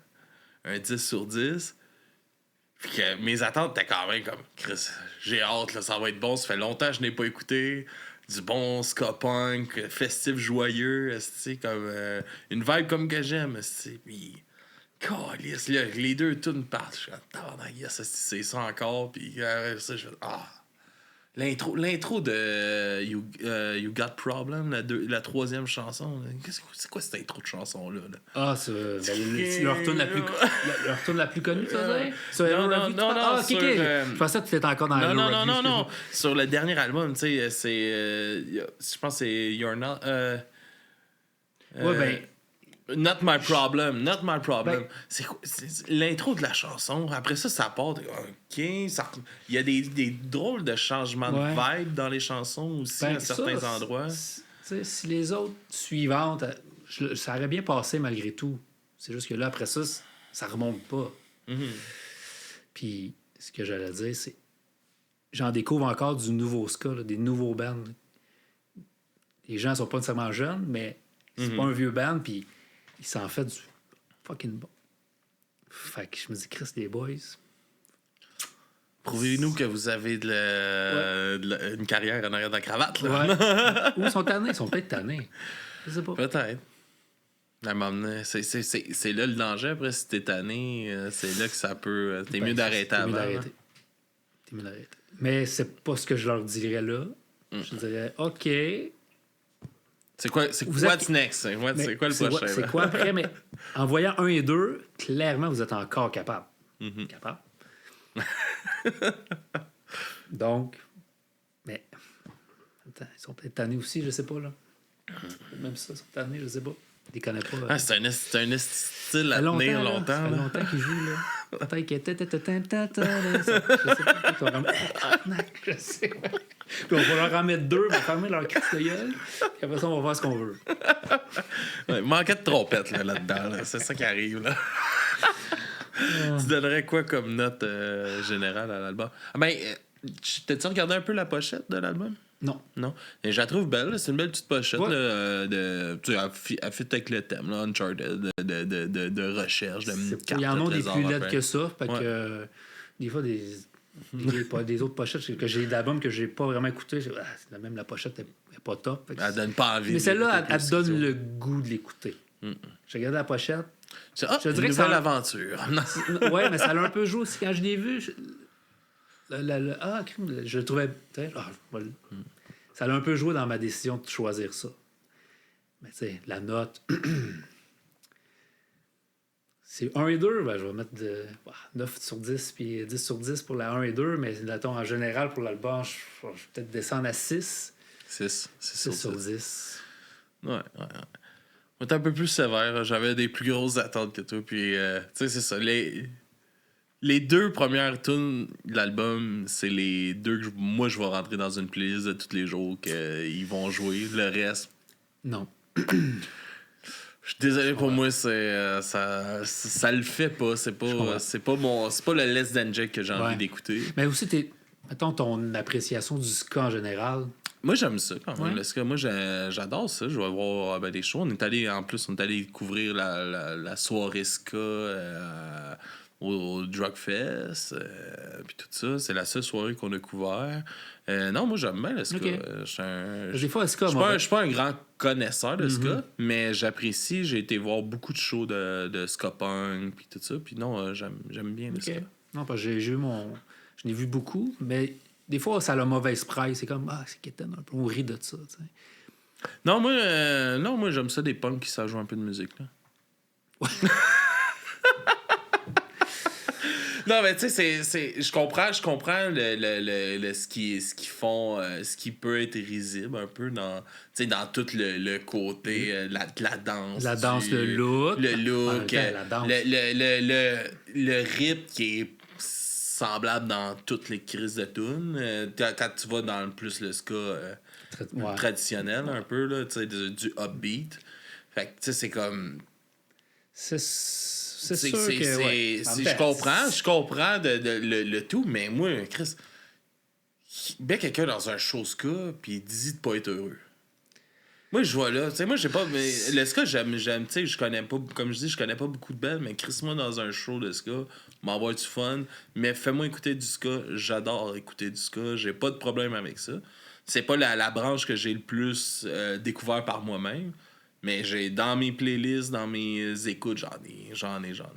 Un 10 sur 10. Puis que mes attentes étaient quand même comme Chris, j'ai hâte, là, ça va être bon. Ça fait longtemps que je n'ai pas écouté. Du bon ska punk, festif, joyeux, comme une vibe comme que j'aime. Puis, câlisse, là, les 2 tunes partent. Je suis comme, c'est ça encore. Puis, ça, je fais, L'intro de You Got Problem, la 3e chanson. C'est quoi cette intro de chanson-là? Là? Ah, c'est leur tune la plus connue, ça veut dire? Non, Je pensais que tu étais encore dans le review. Non. Sur le dernier album, tu sais, je pense que c'est You're Not... Not My Problem. Ben, c'est l'intro de la chanson. Après ça, ça part. OK. Il y a des drôles de changements de vibe dans les chansons aussi à certains endroits. Si les autres suivantes, ça aurait bien passé malgré tout. C'est juste que là, après ça, ça remonte pas. Mm-hmm. Puis, ce que j'allais dire, c'est j'en découvre encore du nouveau ska, là, des nouveaux bands. Les gens sont pas nécessairement jeunes, mais c'est pas un vieux band, puis il s'en fait du fucking bon. Fait que je me dis, Chris, les boys. Prouvez-nous que vous avez une carrière en arrière de la cravate. Là. Ouais. Ou ils sont tannés, ils sont peut-être tannés. Je sais pas. Peut-être. C'est là le danger. Après, si t'es tanné, c'est là que ça peut. T'es mieux d'arrêter avant. T'es mieux d'arrêter. Mais c'est pas ce que je leur dirais là. Je dirais, OK. C'est quoi what's next? C'est quoi le prochain? C'est quoi après? Mais en voyant 1 et 2, clairement, vous êtes encore capable. Capable. Donc, mais attends, ils sont peut-être tannés aussi, je sais pas, là. Même ça, ils sont tannés, je sais pas. Ils les connaissent pas. C'est un style à tenir longtemps. Ça fait longtemps qu'ils jouent, là. Peut-être que... Je sais pas. Je sais pas. Puis on va leur en mettre 2 pour fermer leur crise de gueule. Puis après ça, on va voir ce qu'on veut. Manquait de trompette là-dedans. Là. C'est ça qui arrive. Là. Tu donnerais quoi comme note générale à l'album? T'as-tu regardé un peu la pochette de l'album? Non. Et je la trouve belle. C'est une belle petite pochette. Là, elle fit avec le thème. Là, Uncharted, de recherche, de carte. Il y en a des plus laides que ça. Fait que des fois, des autres pochettes que j'ai d'albums que j'ai pas vraiment écouté. Même la pochette n'est pas top. Elle donne pas envie. Mais celle-là, elle te donne le goût de l'écouter. J'ai regardé la pochette. Je dirais que c'est une aventure. Ouais, mais ça l'a un peu joué aussi. Quand je l'ai vu, je le trouvais. Ça l'a un peu joué dans ma décision de choisir ça. Mais tu sais, la note. C'est 1 et 2, ben, je vais mettre 9 sur 10 puis 10 sur 10 pour la 1 et 2, mais mettons, en général, pour l'album, je vais peut-être descendre à 6. 6 sur 10. Ouais. On était un peu plus sévère. J'avais des plus grosses attentes que toi. Puis, tu sais, c'est ça. Les 2 premières tunes de l'album, c'est les 2 que moi, je vais rentrer dans une playlist de tous les jours qu'ils vont jouer. Le reste, Non. je suis désolé pour moi, c'est ça le fait pas. C'est pas le Less Than Jack que j'ai envie d'écouter. Mais aussi, mettons, ton appréciation du ska en général. Moi, j'aime ça quand même. Ouais. Le ska, moi, j'adore ça. Je vais voir des shows. On est allé couvrir la soirée ska au Drug Fest. Puis tout ça. C'est la seule soirée qu'on a couvert. Non, moi, j'aime bien le ska. Okay. Des fois, le ska, je suis pas un grand connaisseur de ska, mais j'apprécie. J'ai été voir beaucoup de shows de ska punk puis tout ça. Puis non, j'aime bien le ska. Non, parce que je n'ai vu beaucoup, mais des fois, ça a la mauvaise presse. C'est comme, c'est quétaine un peu. On rit de ça, tu sais. Non, moi, j'aime ça des punks qui savent jouer un peu de musique, là. Non, mais tu sais, je comprends ce qu'ils font, ce qui peut être risible un peu dans tout le côté de la danse. La danse, le look. Le look. La danse. Le rythme qui est semblable dans toutes les crises de tunes. Quand tu vas dans plus le ska traditionnel, un peu, là, du upbeat. Fait que, tu sais, c'est comme... C'est sûr que... Je comprends le tout, mais moi, Chris, mets quelqu'un dans un show ska, puis il dit de pas être heureux. Moi, je vois là, tu sais, moi, j'ai pas... Mais le ska, j'aime, tu sais, je connais pas, comme je dis, je connais pas beaucoup de bands, mais Chris-moi dans un show de ska, m'envoie du fun, mais fais-moi écouter du ska, j'adore écouter du ska, j'ai pas de problème avec ça. C'est pas la branche que j'ai le plus découvert par moi-même, mais j'ai dans mes playlists, dans mes écoutes, j'en ai. C'est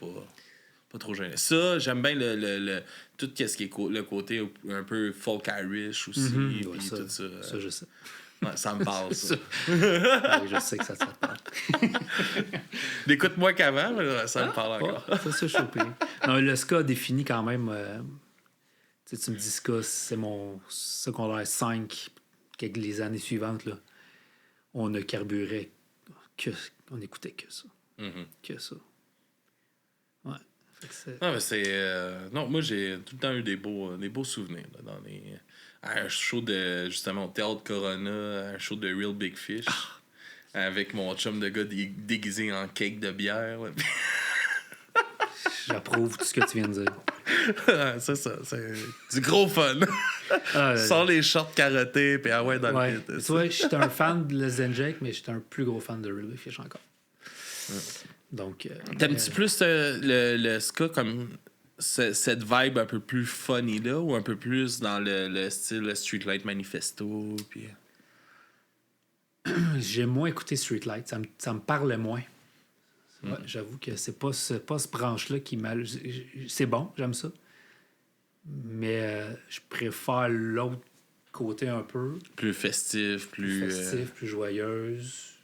pas trop gêné. Ça, j'aime bien tout ce qui est le côté un peu folk Irish aussi, puis tout ça. Ça, je sais. Ouais, ça me parle, ça. Oui, je sais que ça te parle. D'écoute-moi qu'avant, mais ça me parle encore. Ça, c'est chopé. Non, le ska définit quand même... tu me dis ska, c'est mon secondaire 5, qu'avec les années suivantes, là, on ne carburait on n'écoutait que ça. Que ça. Ouais. Non, mais c'est... non, moi, j'ai tout le temps eu des beaux souvenirs là, à un show justement au Théâtre Corona, un show de Real Big Fish, avec mon chum de gars déguisé en cake de bière. Là. J'approuve tout ce que tu viens de dire. C'est ça, c'est du gros fun. Sans les shorts carottés, puis dans le pit. Tu vois, j'étais un fan de Les Jake, mais j'étais un plus gros fan de Real Big Fish encore. Donc, t'aimes-tu plus le ska comme cette vibe un peu plus funny là, ou un peu plus dans le style Streetlight Manifesto? Puis... J'ai moins écouté Streetlight, ça me parlait moins. Ouais, j'avoue que c'est pas ce branche-là qui m'a... C'est bon, j'aime ça. Mais je préfère l'autre côté un peu. Plus festif, plus joyeuse.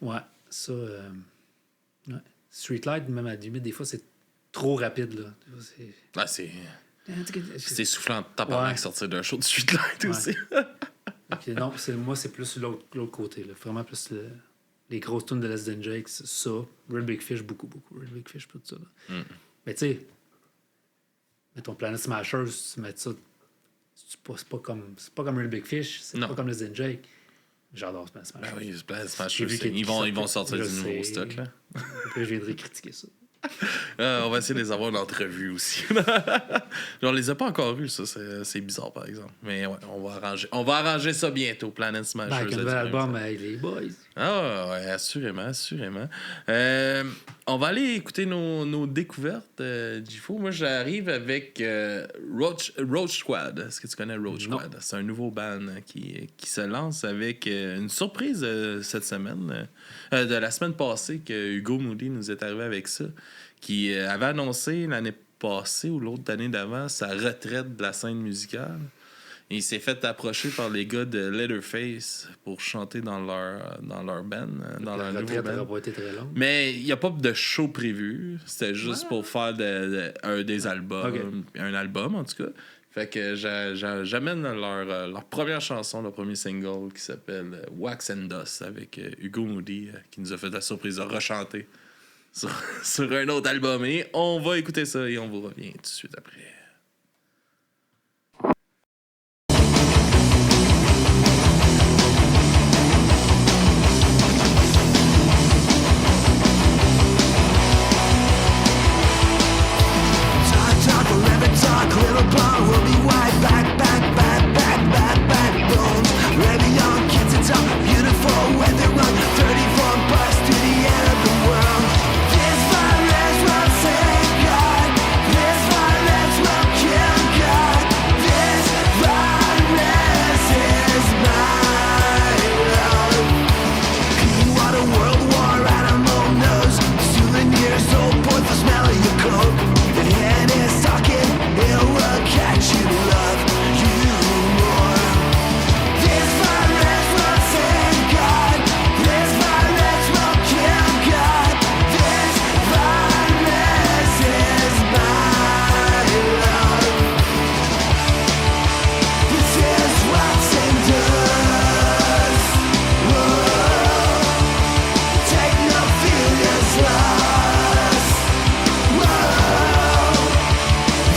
Ouais, ça... ouais. Streetlight, même à la limite, des fois, c'est trop rapide, là. C'est soufflant de tabarnak sortir d'un show de Streetlight aussi. Okay, non, moi, c'est plus l'autre côté, là. Vraiment plus les grosses tunes de Less Than Jake, ça. Real Big Fish, beaucoup. Real Big Fish, tout ça. Mais tu sais, mettons Planet Smashers, tu mets ça, c'est pas comme Real Big Fish, c'est pas comme Less Than Jake. J'adore Planet Smashers. Ben oui, Planet Smashers, ils vont sortir du nouveau stock, là. Après, je viendrai critiquer ça. On va essayer de les avoir en entrevue aussi. On les a pas encore vus, ça. C'est bizarre, par exemple. Mais ouais, on va arranger ça bientôt, Planet Smashers. Avec un nouvel album avec les boys. Ah ouais, assurément. On va aller écouter nos découvertes, Gifo. Moi, j'arrive avec Roach Squad. Est-ce que tu connais Roach Squad? C'est un nouveau band qui se lance avec une surprise cette semaine, de la semaine passée, que Hugo Moody nous est arrivé avec ça, qui avait annoncé l'année passée ou l'autre année d'avant sa retraite de la scène musicale. Il s'est fait approcher par les gars de Leatherface pour chanter dans leur band, dans leur La nouveau retraite band. n'aura pas été très longue. Mais il n'y a pas de show prévu. C'était juste pour faire des albums. Ok. Un album, en tout cas. Fait que j'amène leur première chanson, leur premier single qui s'appelle Wax and Dust avec Hugo Moody qui nous a fait la surprise de rechanter sur un autre album. Et on va écouter ça et on vous revient tout de suite après. Talk, forever talk, little bar will be white. Backbones. Ready young kids, it's all beautiful when they run 34 bus to the end of the world. This virus will save God. This virus will kill God. This virus is my love. Clean water, World War, animal nose. Souvenirs, old boy for smelling your coat. The hand is talking, it will catch you to love you more. This virus will save God. This virus will kill God. This virus is my love. This is what's in dust. Whoa. Take no feelings lost. Whoa.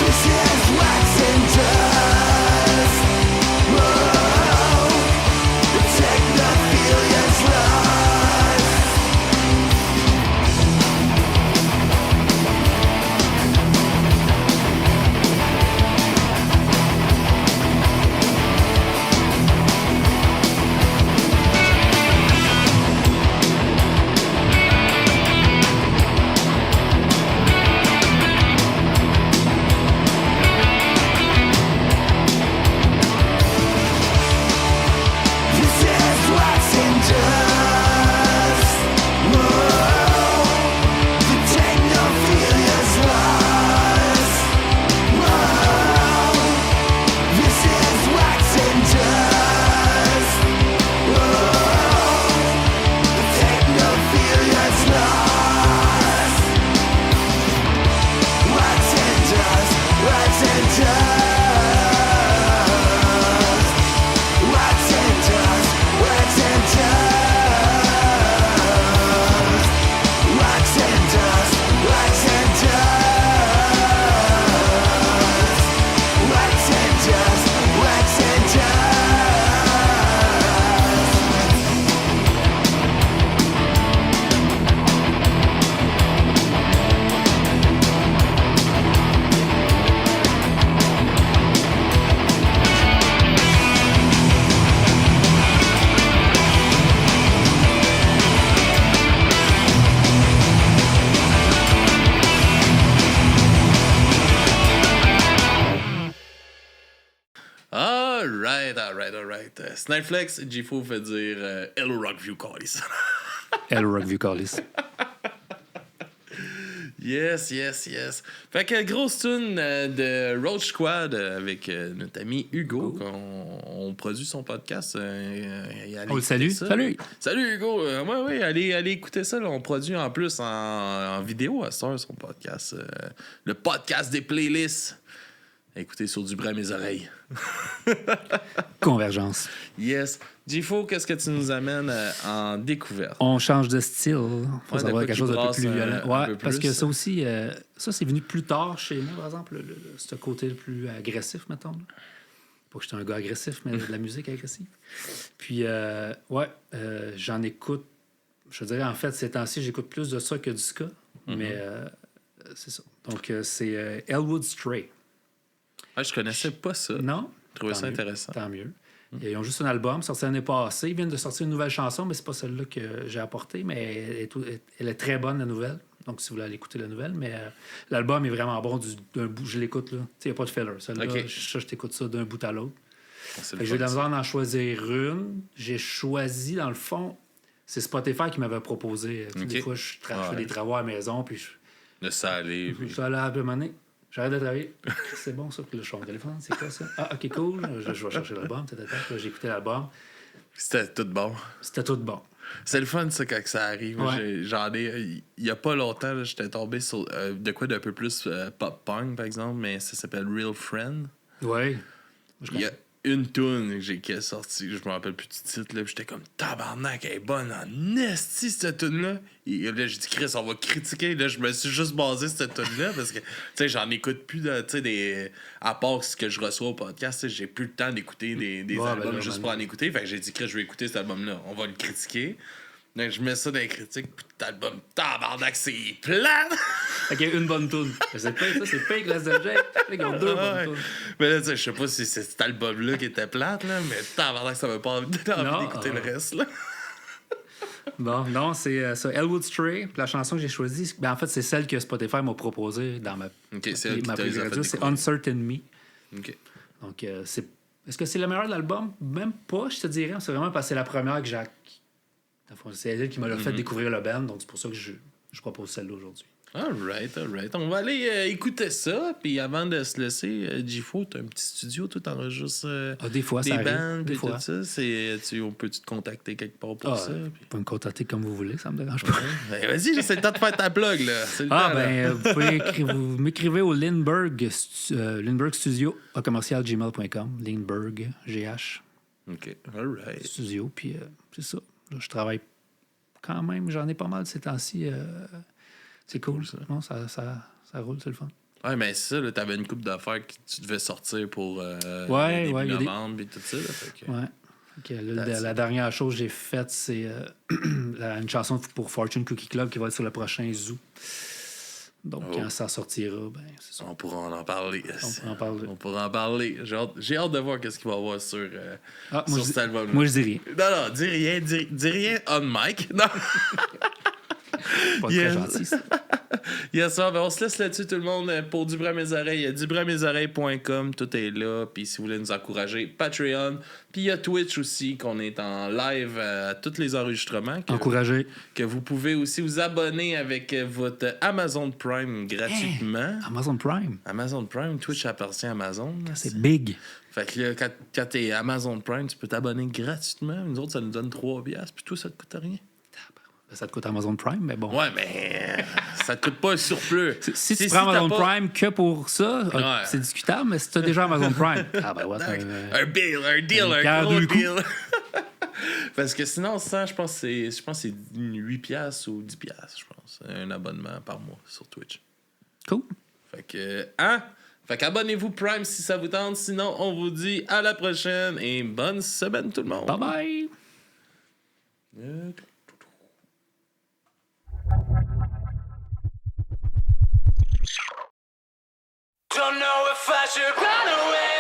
This is wax and dust. Whoa. Take no feelings lost. This is wax and dust. Whoa. Take no feelings lost. Whoa. This is wax and dust. Whoa. Take no feelings lost. Wax and dust. Wax and dust. Wax and dust. Wax and dust. Wax and dust. Wax and dust. Wax and dust. Wax and dust. Alright. Snipeflex, G-Fo fait dire Hello Rockview Callis. El Rockview Callis. Yes. Fait que grosse tune de Roach Squad avec notre ami Hugo, qu'on produit son podcast. On le salue. Salut. Salut Hugo. Ouais, allez écouter ça. Là. On produit en plus en vidéo à cette heure son podcast. Le podcast des playlists. Écoutez sur du bras à mes oreilles. Convergence. Yes. G-Fo, qu'est-ce que tu nous amènes en découverte? On change de style. Faut Ouais, savoir de quoi quelque tu chose d'un peu brasses plus violent. un Ouais, peu parce plus. que ça aussi, ça, c'est venu plus tard chez moi, par exemple, ce côté le plus agressif, mettons. Là. Pas que j'étais un gars agressif, mais de la musique agressive. Puis, j'en écoute. Je dirais, en fait, ces temps-ci, j'écoute plus de ça que du ska. Mais c'est ça. Donc, c'est Elwood Stray. Ah, je connaissais pas ça. Non? Je trouvais Tant ça mieux, intéressant. Tant mieux. Ils ont juste un album sorti l'année passée. Ils viennent de sortir une nouvelle chanson, mais c'est pas celle-là que j'ai apportée, mais elle est très bonne, la nouvelle. Donc, si vous voulez aller écouter la nouvelle, mais l'album est vraiment bon d'un bout. Je l'écoute, là. Tu sais, il n'y a pas de filler. Celle-là, Ok. je t'écoute ça d'un bout à l'autre. C'est Fait le que j'ai de la fun, misère d'en choisir une. J'ai choisi, dans le fond, c'est Spotify qui m'avait proposé. Tu sais, Ok. Des fois, je fais Ouais. des travaux à la maison, puis Le salé. je suis allé à un moment donné. J'arrête de travailler. C'est bon, ça, que le mon téléphone. C'est quoi, ça? Ah, OK, cool. Je vais chercher l'album. J'ai écouté l'album. C'était tout bon. C'était tout bon. C'est le fun, ça, quand ça arrive. Moi, Ouais. j'en ai... Il y a pas longtemps, là, j'étais tombé sur de quoi d'un peu plus pop-punk, par exemple, mais ça s'appelle Real Friend. Ouais. Il y a une tune qui est sortie, je me rappelle plus du titre, là, puis j'étais comme tabarnak, elle est bonne en esti cette tune-là. Et là, j'ai dit, Chris, on va critiquer. Là, je me suis juste basé sur cette tune-là parce que, tu sais, j'en écoute plus, tu sais, des. À part ce que je reçois au podcast, tu sais, j'ai plus le temps d'écouter des Ouais, albums ben, juste pour en écouter. Fait que j'ai dit, Chris, je vais écouter cet album-là. On va le critiquer. Donc, je mets ça dans les critiques, puis l'album, tabarnak, c'est plat! OK, une bonne tune. C'est pas ça, c'est pas Glass de Jack. Ils ont deux bonnes tunes. Mais là, tu sais, je sais pas si c'est cet album-là qui était plate, là, mais tabarnak, ça m'a pas envie Non, d'écouter le reste, là. Bon, non, c'est ça. Elwood Stray. Puis la chanson que j'ai choisie, ben, en fait, c'est celle que Spotify m'a proposée dans ma c'est elle qui ma t'a les a playlist fait radio. C'est découvrir. Uncertain Me. OK. Donc, c'est. Est-ce que c'est le meilleur de l'album? Même pas, je te dirais. C'est vraiment parce que c'est la première que j'ai. C'est elle qui m'a fait découvrir le band, donc c'est pour ça que je propose celle-là aujourd'hui. Alright. On va aller écouter ça. Puis avant de se laisser, Gifo, t'as un petit studio, tout enregistres Des fois, des ça arrive. bands Des et fois. tout ça. On peut te contacter quelque part pour ça? Vous Puis... pouvez me contacter comme vous voulez, ça me dérange pas. Ben, vas-y, j'essaie le temps de faire ta plug, là. C'est le temps, là. Vous pouvez vous m'écrivez au Lindbergh Studio à commercial@gmail.com. Lindbergh, GH OK, alright. Studio. Puis c'est ça. Là, je travaille quand même, j'en ai pas mal ces temps-ci. C'est cool, ça. Non, ça roule, c'est le fun. Ouais, mais c'est ça, là, t'avais une coupe d'affaires que tu devais sortir pour Ouais, début il y a des- novembre et tout ça. Là, fait que... Ouais. Ok, là, la dernière chose que j'ai faite, c'est une chanson pour Fortune Cookie Club qui va être sur le prochain Zoo. Donc, quand ça sortira, ben, c'est ça. On pourra en parler. On pourra en parler. On pourra en parler. J'ai hâte de voir qu'est-ce qu'il va y avoir sur Moi, cet album-là. moi, je dis rien. Non, dis rien on mic. Non. Pas Yes. très gentil, ça. Yes, ben on se laisse là-dessus, tout le monde. Pour Du Bruit à mes oreilles, dubraimesoreilles.com, tout est là. Puis si vous voulez nous encourager, Patreon. Puis il y a Twitch aussi, qu'on est en live à tous les enregistrements. Encouragé. Que vous pouvez aussi vous abonner avec votre Amazon Prime gratuitement. Amazon Prime. Amazon Prime, Twitch appartient à Amazon. C'est big. Fait que là, quand t'es Amazon Prime, tu peux t'abonner gratuitement. Nous autres, ça nous donne 3$. Puis toi, ça te coûte rien. Ça te coûte Amazon Prime, mais bon. Ouais, mais ça te coûte pas un surplus. Si tu prends Amazon Prime que pour ça, Ouais. c'est discutable, mais si tu as déjà Amazon Prime, Un deal, un quart gros de coup. deal. Parce que sinon, ça, je pense que c'est 8$ ou 10$, je pense. Un abonnement par mois sur Twitch. Cool. Fait que, Fait qu'abonnez-vous Prime si ça vous tente. Sinon, on vous dit à la prochaine et bonne semaine tout le monde. Bye bye. Don't know if I should run away